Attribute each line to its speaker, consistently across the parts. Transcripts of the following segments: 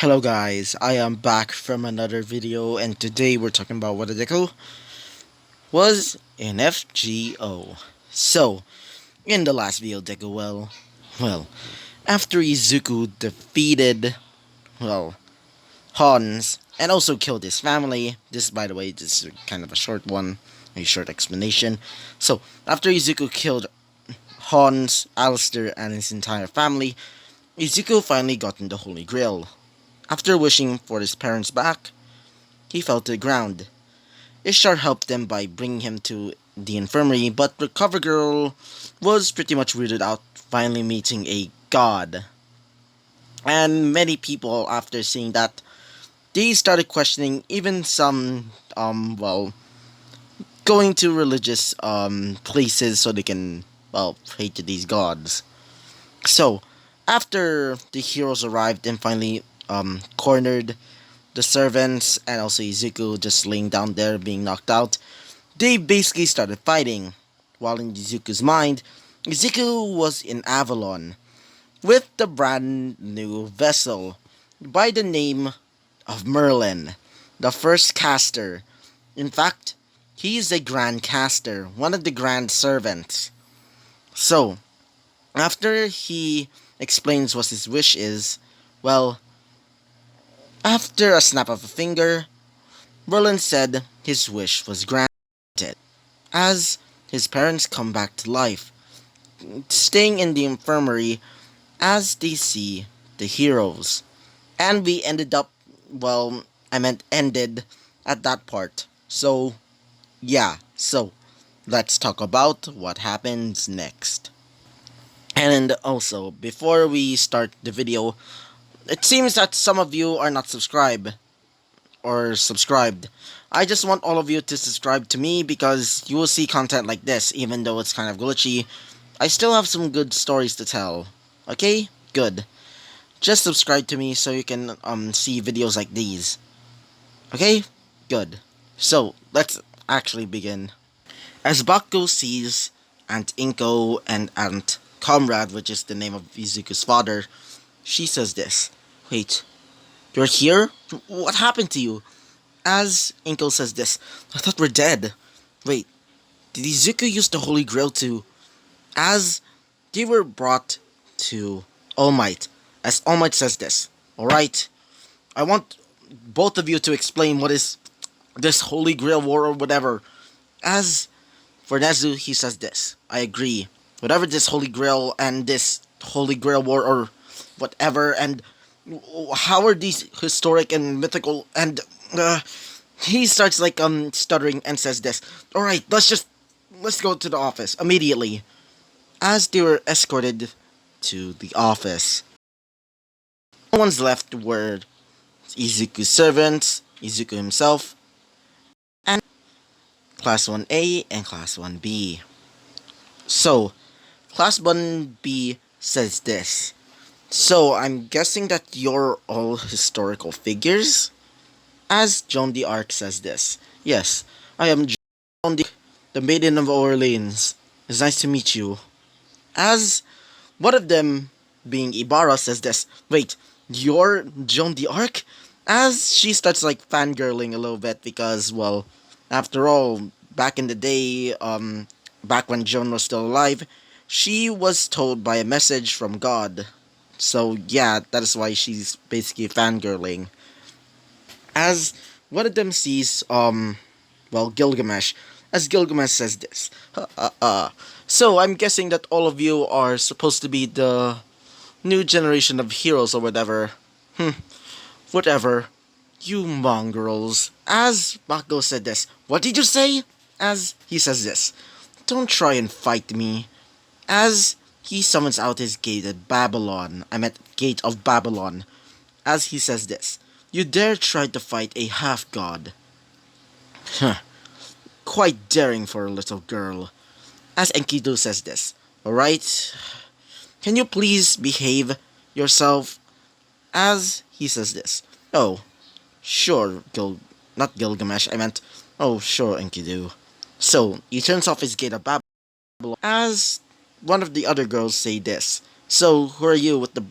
Speaker 1: Hello guys, I am back from another video and today we're talking about what a deku was in FGO. So, in the last video deku, well, after Izuku defeated, well, Hans and also killed his family, this by the way, this is kind of a short one, a short explanation. So, after Izuku killed Hans, Alistair and his entire family, Izuku finally got in the Holy Grail. After wishing for his parents back, he fell to the ground. Ishtar helped them by bringing him to the infirmary, but the cover girl was pretty much weirded out finally meeting a god. And many people, after seeing that, they started questioning even some, going to religious places so they can, pray to these gods. So, after the heroes arrived and finally cornered the servants and also Izuku just laying down there being knocked out, they basically started fighting. While in Izuku's mind, Izuku was in Avalon with the brand new vessel by the name of Merlin, the first caster. In fact, he is a grand caster, one of the grand servants. So, after he explains what his wish is, well, after a snap of a finger, Merlin said his wish was granted, as his parents come back to life, staying in the infirmary as they see the heroes. And we ended up, ended at that part. So, yeah, so let's talk about what happens next. And also, before we start the video, it seems that some of you are not subscribed. I just want all of you to subscribe to me because you will see content like this, even though it's kind of glitchy. I still have some good stories to tell. Okay? Good. Just subscribe to me so you can see videos like these. Okay? Good. So, let's actually begin. As Bakugo sees Aunt Inko and Aunt Comrade, which is the name of Izuku's father, she says this. Wait, you're here? What happened to you? As Inko says this, I thought we're dead. Wait, did Izuku use the Holy Grail to... As they were brought to All Might, as All Might says this, alright, I want both of you to explain what is this Holy Grail war or whatever. As for Nezu, he says this, I agree. Whatever this Holy Grail and this Holy Grail war or whatever, and how are these historic and mythical, and he starts stuttering and says this, alright, let's go to the office immediately. As they were escorted to the office, no one's left were Izuku's servants, Izuku himself, and Class 1A and Class 1B. So, Class 1B says this. So, I'm guessing that you're all historical figures? As Joan d'Arc says this. Yes, I am Joan d'Arc, the Maiden of Orleans. It's nice to meet you. As one of them, being Ibarra, says this. Wait, you're Joan d'Arc? As she starts fangirling a little bit because, well, after all, back in the day, back when Joan was still alive, she was told by a message from God. So yeah, that is why she's basically fangirling. As one of them sees, Gilgamesh, as Gilgamesh says this. So I'm guessing that all of you are supposed to be the new generation of heroes or whatever. Whatever. You mongrels. As Bakugo said this. What did you say? As he says this. Don't try and fight me. As he summons out his gate at Babylon. I meant Gate of Babylon. As he says this. You dare try to fight a half-god. Quite daring for a little girl. As Enkidu says this. Alright? Can you please behave yourself? As he says this. Oh, sure, not Gilgamesh, I meant, oh, sure, Enkidu. So, he turns off his gate of Babylon as one of the other girls say this. So, who are you with the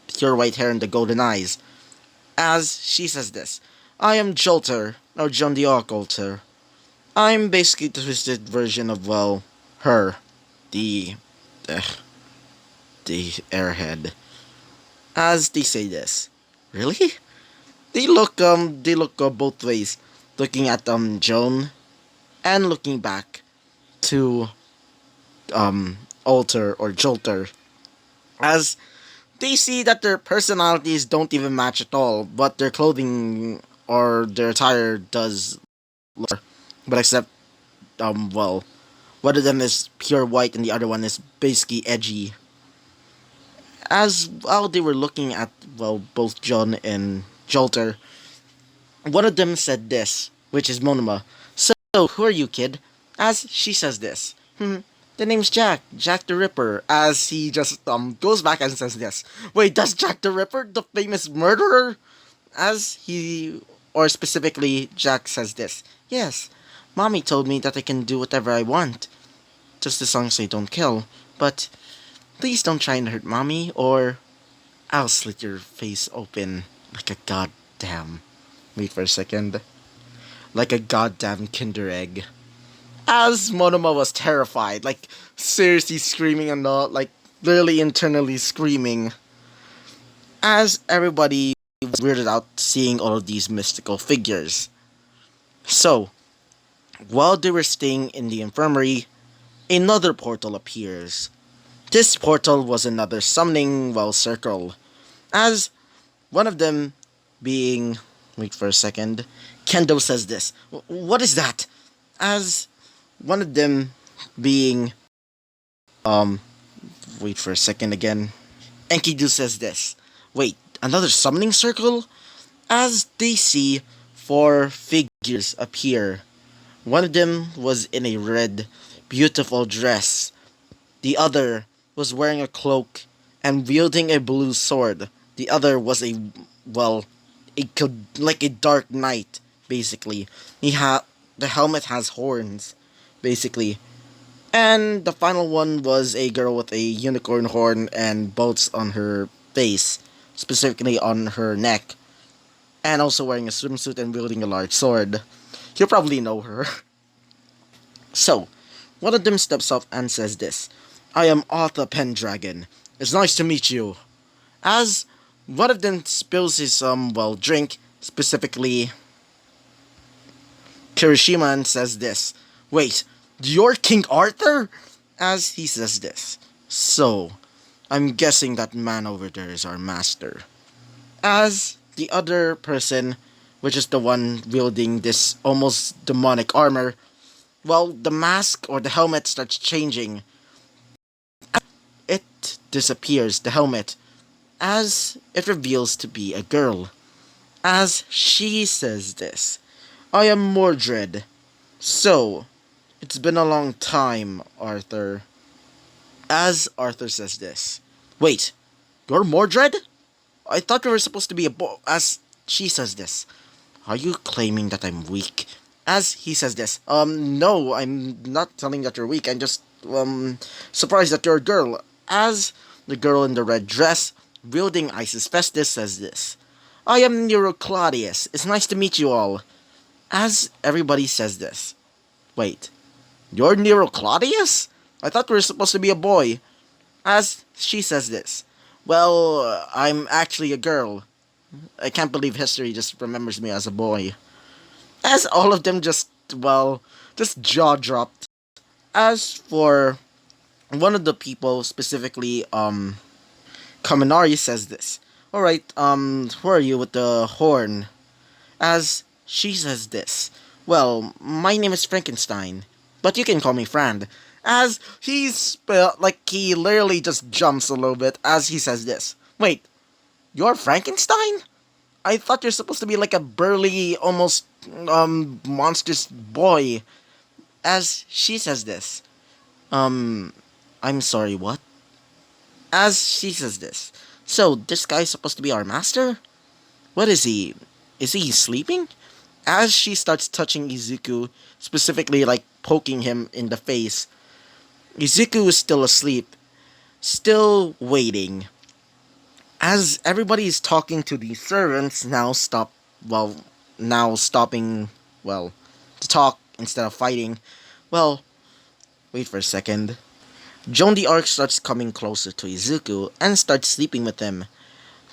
Speaker 1: pure white hair and the golden eyes? As she says this, I am Jolter, or John the Occulter. I'm basically the twisted version of, well, her, the, uh, the airhead. As they say this, really? They look both ways, looking at Joan and looking back to Alter or Jolter, as they see that their personalities don't even match at all, but their clothing or their attire does. But except well, one of them is pure white and the other one is basically edgy. As while they were looking at, well, both John and Jolter, one of them said this, which is Monoma. So, who are you, kid? As she says this. The name's Jack, Jack the Ripper, as he just goes back and says this. Wait, that's Jack the Ripper, the famous murderer? As he, or specifically, Jack says this. Yes, Mommy told me that I can do whatever I want, just as long as I don't kill. But please don't try and hurt Mommy, or I'll slit your face open like a goddamn. Wait for a second. Like a goddamn Kinder egg. As Monoma was terrified, like seriously screaming and not, like literally internally screaming. As everybody was weirded out seeing all of these mystical figures. So, while they were staying in the infirmary, another portal appears. This portal was another summoning, well, circle. As one of them being. Wait for a second. Kendo says this. What is that? As one of them being. Um. Wait for a second again. Enkidu says this. Wait, another summoning circle? As they see four figures appear. One of them was in a red, beautiful dress. The other was wearing a cloak and wielding a blue sword. The other was a, well, like a dark knight, basically. The helmet has horns, basically. And the final one was a girl with a unicorn horn and bolts on her face, specifically on her neck, and also wearing a swimsuit and wielding a large sword. You probably know her. So, one of them steps up and says this. I am Arthur Pendragon. It's nice to meet you. As one of them spills his, well, drink, specifically Kirishima, and says this. Wait, you're King Arthur? As he says this. So, I'm guessing that man over there is our master. As the other person, which is the one wielding this almost demonic armor, well, the mask or the helmet starts changing. It disappears, the helmet, as it reveals to be a girl. As she says this, I am Mordred. So, it's been a long time, Arthur. As Arthur says this, wait, you're Mordred? I thought we were supposed to be a boy. As she says this, are you claiming that I'm weak? As he says this, no, I'm not telling that you're weak. I'm just, surprised that you're a girl. As the girl in the red dress, wielding Isis Festus, says this, I am Nero Claudius. It's nice to meet you all. As everybody says this, wait, you're Nero Claudius? I thought we were supposed to be a boy. As she says this, well, I'm actually a girl. I can't believe history just remembers me as a boy. As all of them just, well, just jaw dropped. As for one of the people, specifically, Kaminari says this. Alright, who are you with the horn? As she says this. Well, my name is Frankenstein, but you can call me Frand. As he literally just jumps a little bit as he says this. Wait, you're Frankenstein? I thought you're supposed to be like a burly, almost, monstrous boy. As she says this. I'm sorry, what? As she says this. So, this guy's supposed to be our master? What is he? Is he sleeping? As she starts touching Izuku, specifically like poking him in the face, Izuku is still asleep, still waiting. As everybody is talking to the servants, well, now stopping, well, to talk instead of fighting. Well, wait for a second. Joan the Arc starts coming closer to Izuku and starts sleeping with him,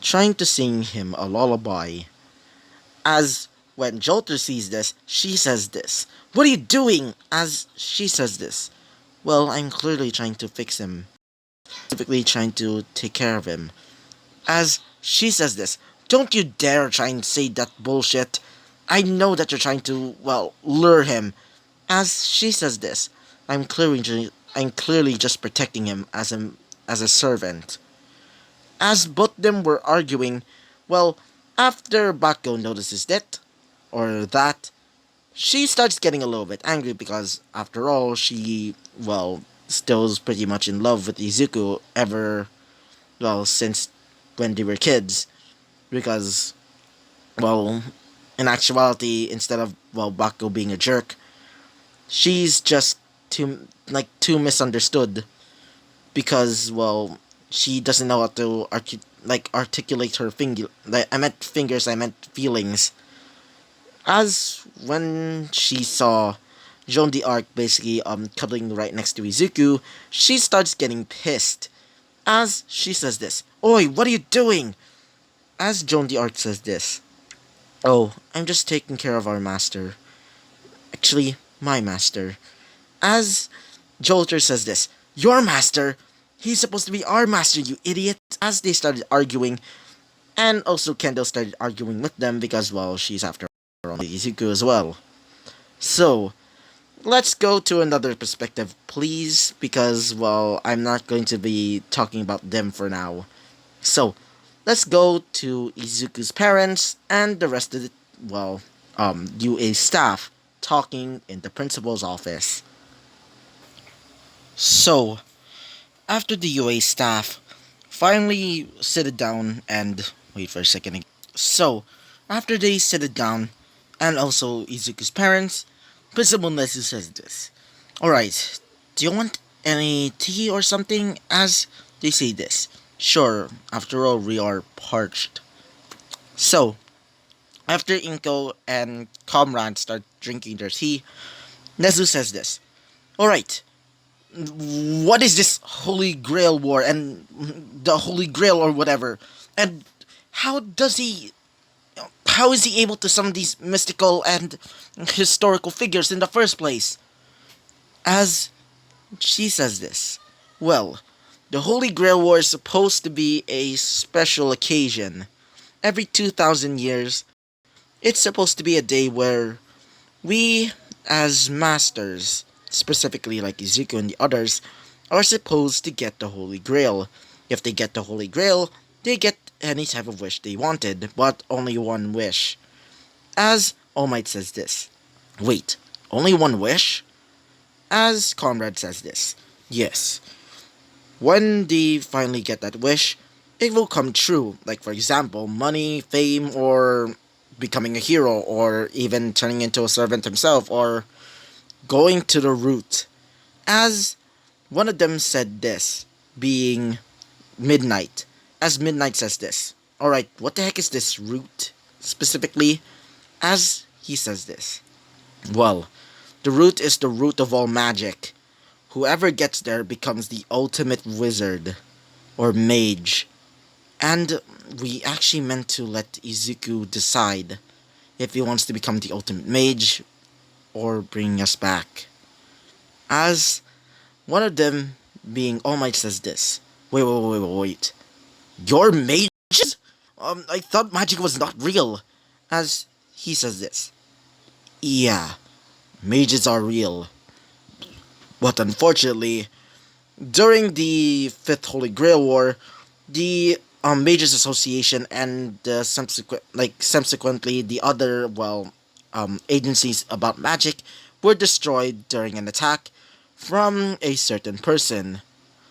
Speaker 1: trying to sing him a lullaby. As when Jolter sees this, she says this. What are you doing? As she says this. Well, I'm clearly trying to fix him. Specifically trying to take care of him. As she says this. Don't you dare try and say that bullshit. I know that you're trying to, well, lure him. As she says this. I'm clearly just protecting him as a servant. As both them were arguing, well, after Bako notices that, she starts getting a little bit angry because, after all, she, well, still's pretty much in love with Izuku since when they were kids. Because, well, in actuality, instead of, well, Bako being a jerk, she's just too misunderstood. Because, well, she doesn't know how to articulate her finger. Like, I meant fingers, I meant feelings. As when she saw Joan d'Arc basically cuddling right next to Izuku, she starts getting pissed. As she says this, Oi, what are you doing? As Joan d'Arc says this, Oh, I'm just taking care of our master. Actually, my master. As Jolter says this, Your master? He's supposed to be our master, you idiot! As they started arguing, and also Kendo started arguing with them because, well, she's after all Izuku as well. So, let's go to another perspective, please, because, well, I'm not going to be talking about them for now. So, let's go to Izuku's parents and the rest of the, UA staff talking in the principal's office. So, after the UA staff finally sit it down and wait for a second. So, after they sit it down, and also Izuku's parents, Principal Nezu says this. Alright, do you want any tea or something? As they say this. Sure, after all, we are parched. So, after Inko and Comrade start drinking their tea, Nezu says this. Alright, what is this Holy Grail war and the Holy Grail or whatever? And how does he how is he able to summon these mystical and historical figures in the first place? As she says this, well, the Holy Grail War is supposed to be a special occasion. Every 2,000 years, it's supposed to be a day where we, as masters, specifically like Izuku and the others, are supposed to get the Holy Grail. If they get the Holy Grail, they get any type of wish they wanted, but only one wish. As All Might says this. Wait, only one wish? As Conrad says this. Yes. When they finally get that wish, it will come true. Like, for example, money, fame, or becoming a hero, or even turning into a servant himself, or going to the root. As one of them said this, being Midnight. As Midnight says this. Alright, what the heck is this root specifically? As he says this. Well, the root is the root of all magic. Whoever gets there becomes the ultimate wizard, or mage. And we actually meant to let Izuku decide if he wants to become the ultimate mage, or bring us back. As one of them, being All Might, says this. Wait. Your mages? I thought magic was not real. As he says this. Yeah, mages are real. But unfortunately, during the Fifth Holy Grail War, the Mages Association and subsequently the other agencies about magic were destroyed during an attack from a certain person,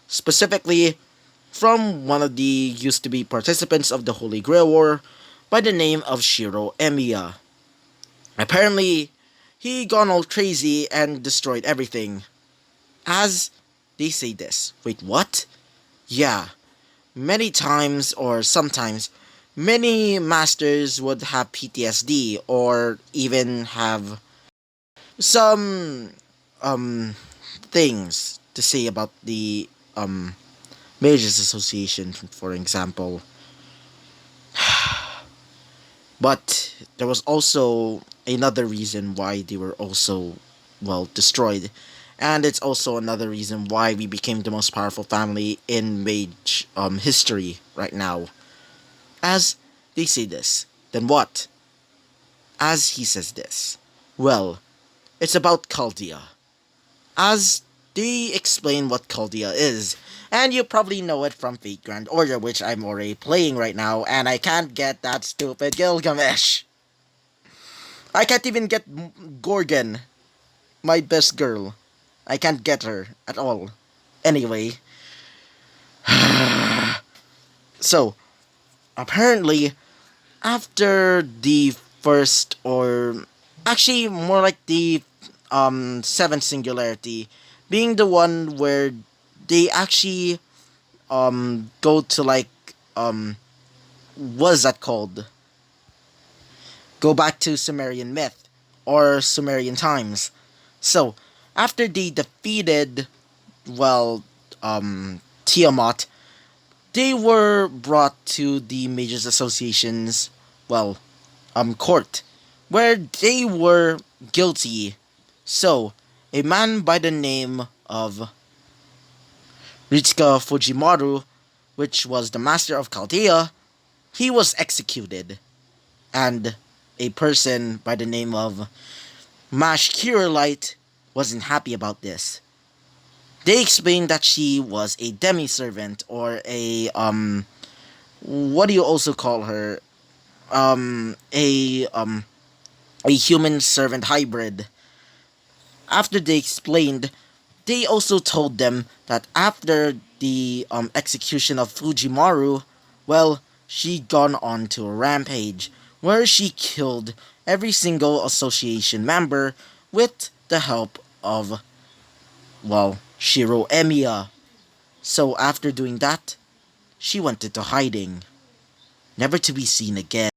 Speaker 1: specifically from one of the used to be participants of the Holy Grail War by the name of Shiro Emiya. Apparently, he gone all crazy and destroyed everything. As they say this. Wait, what? Yeah. Many times, or sometimes, many masters would have PTSD or even have some um things to say about the Mages Association, for example. But there was also another reason why they were also, well, destroyed. And it's also another reason why we became the most powerful family in mage history right now. As they say this, then what? As he says this, well, it's about Chaldea. As they explain what Chaldea is, and you probably know it from Fate Grand Order, which I'm already playing right now, and I can't get that stupid Gilgamesh. I can't even get Gorgon, my best girl. I can't get her at all. Anyway, so apparently, after the first, or actually more like the seventh singularity, being the one where they actually go to like what's that called? Go back to Sumerian myth or Sumerian times. So after they defeated, well, Tiamat, they were brought to the Mages Association's, well, court, where they were guilty. So, a man by the name of Ritsuka Fujimaru, which was the master of Chaldea, he was executed. And a person by the name of Mash Kirillite wasn't happy about this. They explained that she was a demi-servant, or a what do you also call her? A human servant hybrid. After they explained, they also told them that after the execution of Fujimaru, well, she gone on to a rampage where she killed every single association member with the help of, well, Shiro Emiya. So after doing that, she went into hiding, never to be seen again.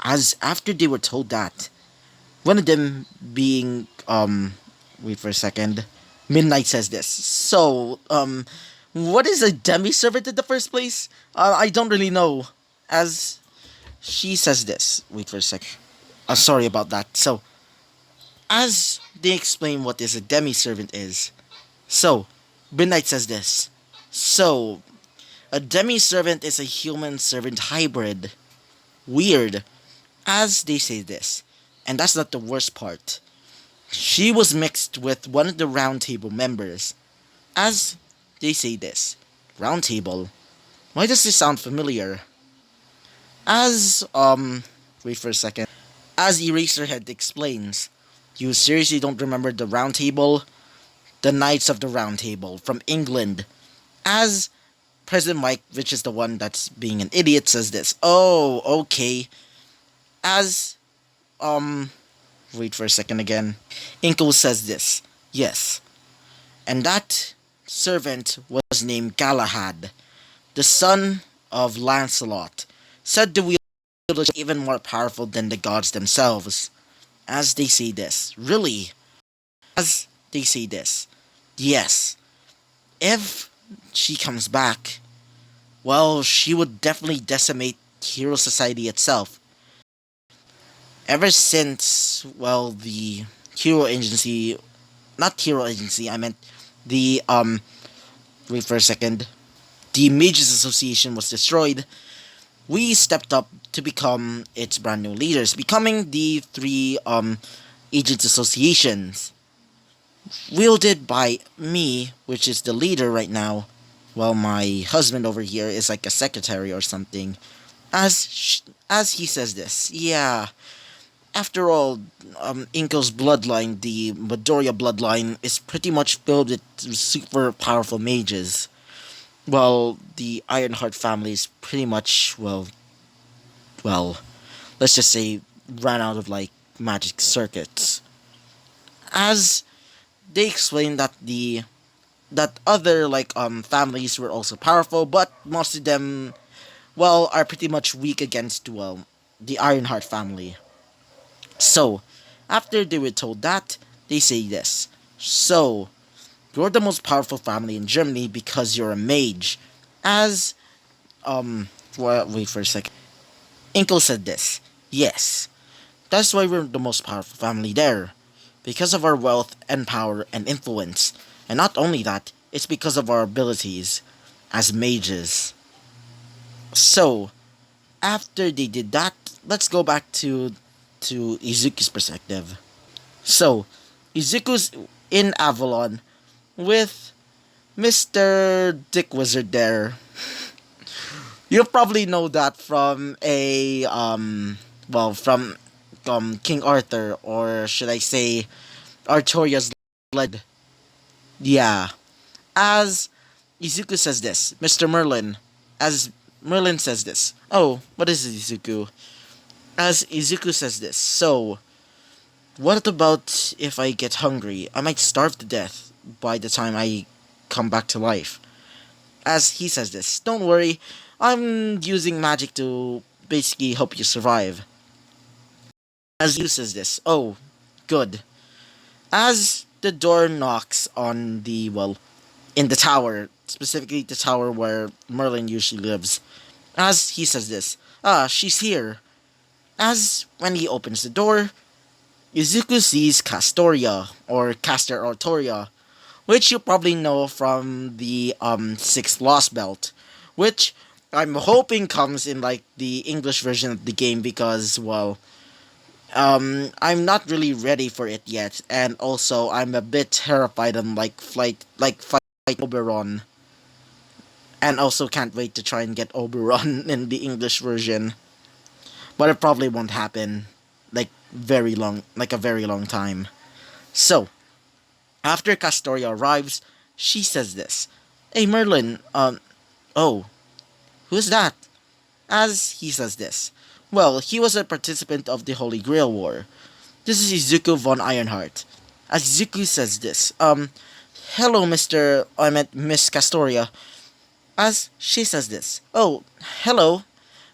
Speaker 1: As after they were told that, one of them being wait for a second. Midnight says this. So, what is a demi servant in the first place? I don't really know. As she says this. Wait for a sec. Sorry about that. So, as they explain what is a demi servant is. So, Midnight says this. So, a demi servant is a human servant hybrid. Weird. As they say this. And that's not the worst part. She was mixed with one of the Round Table members. As they say this. Round Table? Why does this sound familiar? As, wait for a second. As Eraserhead explains, you seriously don't remember the Round Table? The Knights of the Round Table from England. As President Mike, which is the one that's being an idiot, says this. Oh, okay. As, wait for a second again. Inko says this. Yes. And that servant was named Galahad, the son of Lancelot. Said the wielder was even more powerful than the gods themselves. As they say this. Really? As they say this. Yes. If she comes back, well, she would definitely decimate Hero Society itself. Ever since, well, the Hero Agency, not Hero Agency, I meant the, wait for a second, the Mages Association was destroyed, we stepped up to become its brand new leaders, becoming the three, Agents Associations, wielded by me, which is the leader right now, while my husband over here is like a secretary or something. As he says this, yeah. After all, Inko's bloodline, the Midoriya bloodline, is pretty much filled with super powerful mages. Well, the Ironheart family is pretty much, well, let's just say, ran out of like magic circuits. As they explain that that other families were also powerful, but most of them are pretty much weak against the Ironheart family. So after they were told that, they say this. So you're the most powerful family in Germany because you're a mage. As wait for a second. Inkel said this. Yes, that's why we're the most powerful family there. Because of our wealth and power and influence. And not only that, it's because of our abilities as mages. So, after they did that, let's go back to Izuku's perspective. So, Izuku's in Avalon with Mr. Dick Wizard there. You probably know that from from King Arthur, or should I say Artoria's Legend. Yeah. As Izuku says this, Mr. Merlin, as Merlin says this. Oh, what is it, Izuku? As Izuku says this, so, what about if I get hungry? I might starve to death by the time I come back to life. As he says this, don't worry, I'm using magic to basically help you survive. As you says this, oh, good. As the door knocks on in the tower, specifically the tower where Merlin usually lives. As he says this, she's here. As when he opens the door, Izuku sees Castoria, or Castor Artoria, which you probably know from the Sixth Lost Belt, which I'm hoping comes in the English version of the game because I'm not really ready for it yet, and also I'm a bit terrified on fight Oberon, and also can't wait to try and get Oberon in the English version. But it probably won't happen a very long time. So after Castoria arrives, she says this. Hey Merlin, oh, who's that? As he says this. Well, he was a participant of the Holy Grail War. This is Izuku von Ironheart. As Izuku says this, hello I meant Miss Castoria. As she says this, oh, hello,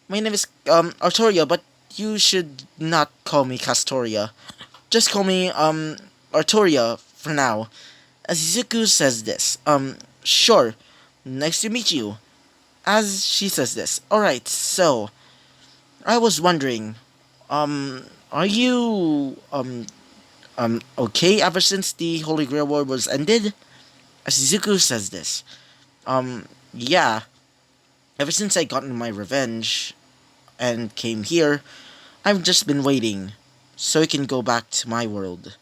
Speaker 1: my name is Artoria, but you should not call me Castoria. Just call me Artoria for now. As Izuku says this, sure, nice to meet you. As she says this, alright, so I was wondering, are you okay ever since the Holy Grail War was ended? As Izuku says this, yeah, ever since I gotten my revenge and came here, I've just been waiting so I can go back to my world.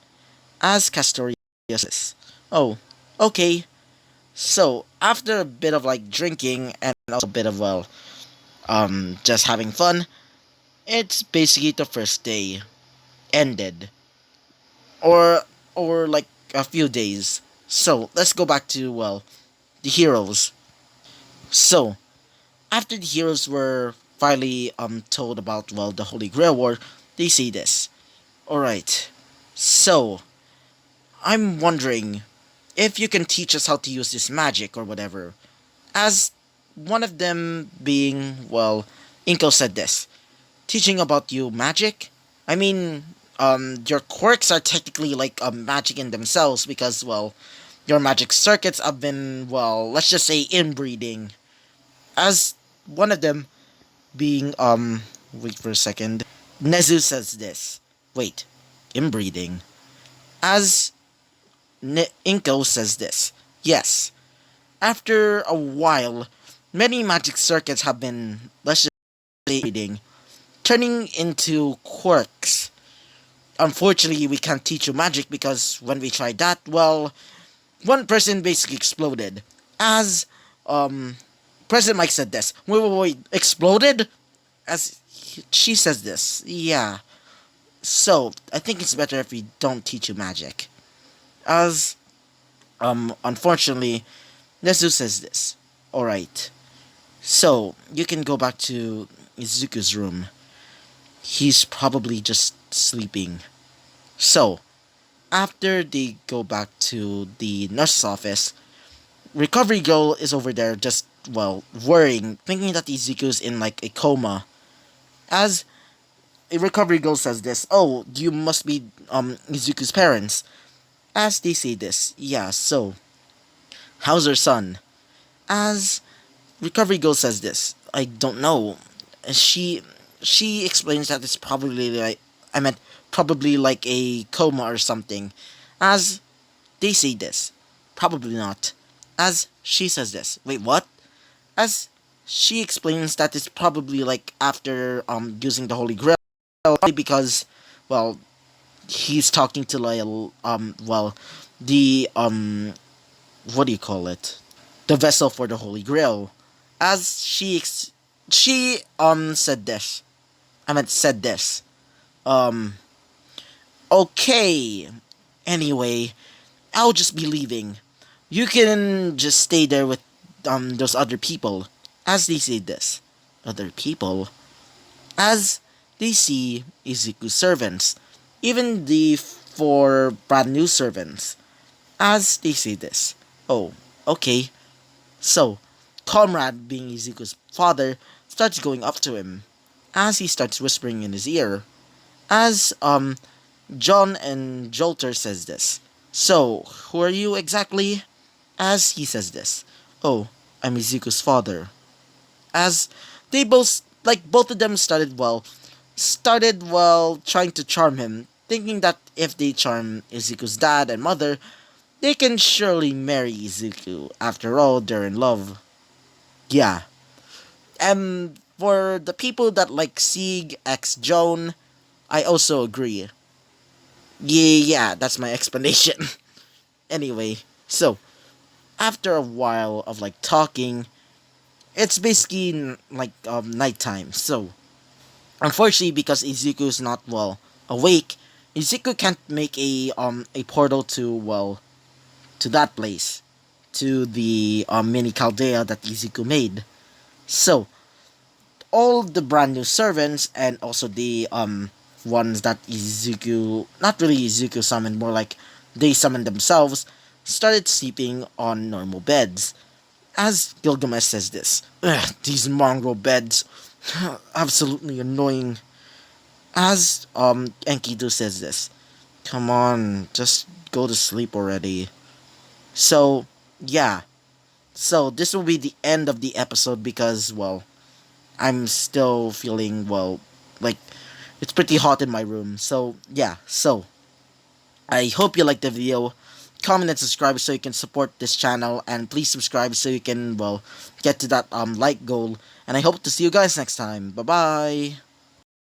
Speaker 1: As Castoria says, oh, okay. So after a bit of drinking and also a bit of just having fun, it's basically the first day ended, or a few days. So let's go back to the heroes. So after the heroes were finally told about the Holy Grail War, they say this. Alright, so I'm wondering if you can teach us how to use this magic or whatever. As one of them being, Inko said this. Teaching about you magic? I mean, your quirks are technically magic in themselves because, your magic circuits have been, let's just say inbreeding. As one of them being, wait for a second. Nezu says this. Wait, inbreeding. As Inko says this. Yes, after a while, many magic circuits have been, let's just say, inbreeding, turning into quirks. Unfortunately, we can't teach you magic because when we tried that, one person basically exploded. As President Mike said this. Wait, exploded? As she says this. Yeah. So, I think it's better if we don't teach you magic. As, unfortunately, Nezu says this. Alright. So, you can go back to Izuku's room. He's probably just sleeping. So, after they go back to the nurse's office, Recovery Girl is over there just, worrying, thinking that Izuku's in like a coma. As a Recovery Girl says this, oh, you must be Izuku's parents. As they say this, yeah, so, how's her son? As Recovery Girl says this, I don't know. She she explains that it's probably like I meant probably like a coma or something. As they say this, probably not. As she says this, wait, what? As she explains that it's probably like after using the Holy Grail, probably because, well, he's talking to Lyle, the what do you call it, the vessel for the Holy Grail. As she said this, said this, um okay, anyway, I'll just be leaving. You can just stay there with those other people. As they say this, other people, as they see Izuku's servants, even the four brand new servants, as they say this. Oh, okay. So, Comrade, being Izuku's father, starts going up to him, as he starts whispering in his ear, as John and Jolter says this. So, who are you exactly? As he says this. Oh, I'm Izuku's father. As they both, both of them started trying to charm him, thinking that if they charm Izuku's dad and mother, they can surely marry Izuku. After all, they're in love. Yeah. And for the people that like Sieg X Joan, I also agree. Yeah, that's my explanation. Anyway, so after a while of like talking, it's basically nighttime. So unfortunately, because Izuku's not awake, Izuku can't make a portal to to that place, to the mini caldera that Izuku made. So all the brand new servants and also the ones that Izuku, not really Izuku summoned, more like they summoned themselves, started sleeping on normal beds. As Gilgamesh says this, ugh, these mongrel beds, absolutely annoying. As Enkidu says this, come on, just go to sleep already. So yeah, so this will be the end of the episode because I'm still feeling like it's pretty hot in my room. So yeah, so I hope you liked the video. Comment and subscribe so you can support this channel, and please subscribe so you can get to that like goal. And I hope to see you guys next time. Bye bye.